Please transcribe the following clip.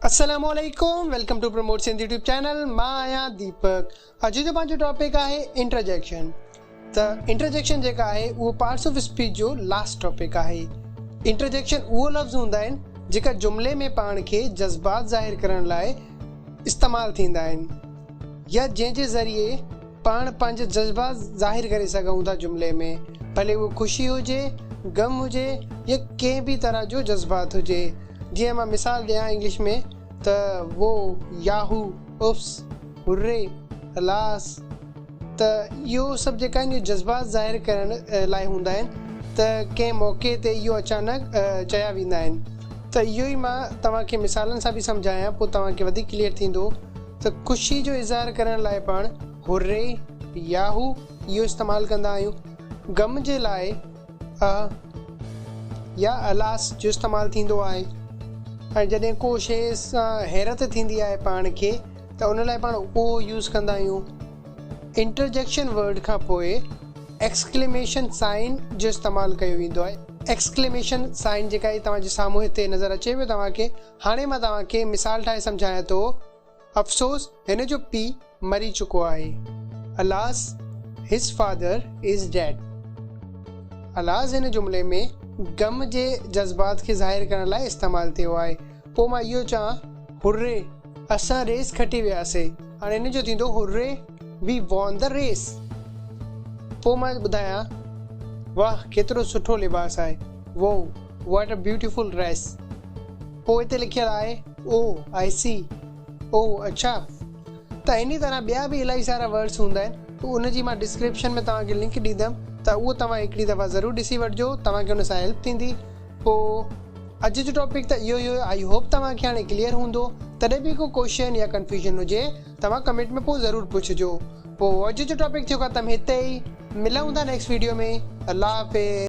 अस्सलामुअलैकुम, welcome to promote Sindh YouTube channel. मां आहियां दीपक। अॼु जो पंहिंजो टॉपिक आहे इंटरजेक्शन। त इंटरजेक्शन जेका आहे उहो पार्ट्स ऑफ स्पीच जो लास्ट टॉपिक आहे। इंटरजेक्शन उहो लफ़्ज़ हूंदा आहिनि जेका जुमिले में पाण खे जज़्बात ज़ाहिर करण लाइ इस्तेमालु थींदा आहिनि या जंहिंजे ज़रिए पाण पंहिंजा जज़्बात ज़ाहिर करे सघूं था जुमिले में, भले उहो ख़ुशी हुजे, गम हुजे या कंहिं बि तरह जो जज़्बात हुजे। जीअं मां मिसाल ॾियां इंग्लिश में त वो, याहू, उफ्स, हुर्रे, अलास। त इहो सभु जेका आहिनि जज़्बात ज़ाहिर करण लाइ हूंदा आहिनि। त कंहिं मौक़े ते इहो अचानक चया वेंदा आहिनि। त इहो ई मां तव्हांखे मिसालनि सां बि सम्झायां, पोइ तव्हांखे वधीक क्लियर थींदो। त ख़ुशी जो इज़हार करण लाइ पाण हुर्रे, याहू इहो इस्तेमालु कंदा आहियूं। गम जे लाइ या अलास जो इस्तेमालु थींदो आहे। ऐं जॾहिं को शइ सां हैरत थींदी आहे पाण खे त उन लाइ पाण ओ यूज़ कंदा आहियूं। इंटरजेक्शन वर्ड खां पोइ एक्सक्लेमेशन साइन जो इस्तेमालु कयो वेंदो आहे। एक्सक्लेमेशन साइन जेका आहे तव्हांजे साम्हूं हिते नज़र अचे पियो तव्हांखे। हाणे मां तव्हांखे मिसाल ठाहे सम्झायां थो। अफ़सोस, हिन जो पीउ मरी चुको आहे। अलास, हिज फादर इज़ डेड। अलास हिन जुमिले में गम जे जज़्बात खे ज़ाहिर करण लाइ इस्तेमालु थियो आहे। पोइ मां इहो चवां, हुर्रे, असां रेस खटी वियासीं। हाणे हिन जो थींदो hurray, we won the race. पोइ मां ॿुधायां, वाह केतिरो सुठो लिबास आहे, वो, व्हाट अ ब्यूटीफुल ड्रेस। पोइ हिते लिखियलु आहे, ओ आई सी, ओ अच्छा। त इन तरह ॿिया बि इलाही सारा वर्ड्स हूंदा आहिनि। त उनजी मां डिस्क्रिप्शन में तव्हांखे लिंक ॾींदमि, त उहो तव्हां हिकिड़ी दफ़ा ज़रूरु ॾिसी वठिजो, तव्हांखे हुन सां हेल्प थींदी। पोइ अॼु जो टॉपिक त इहो ई। आई होप तव्हांखे हाणे क्लियर हूंदो। तॾहिं बि को क्वेश्चन या कंफ्यूजन हुजे तव्हां कमेंट में पोइ ज़रूरु पुछिजो। पोइ अॼु जो टॉपिक थियो ख़तमु हिते ई। मिलूं था नेक्स्ट वीडियो में। अल्लाह हाफ़िज़।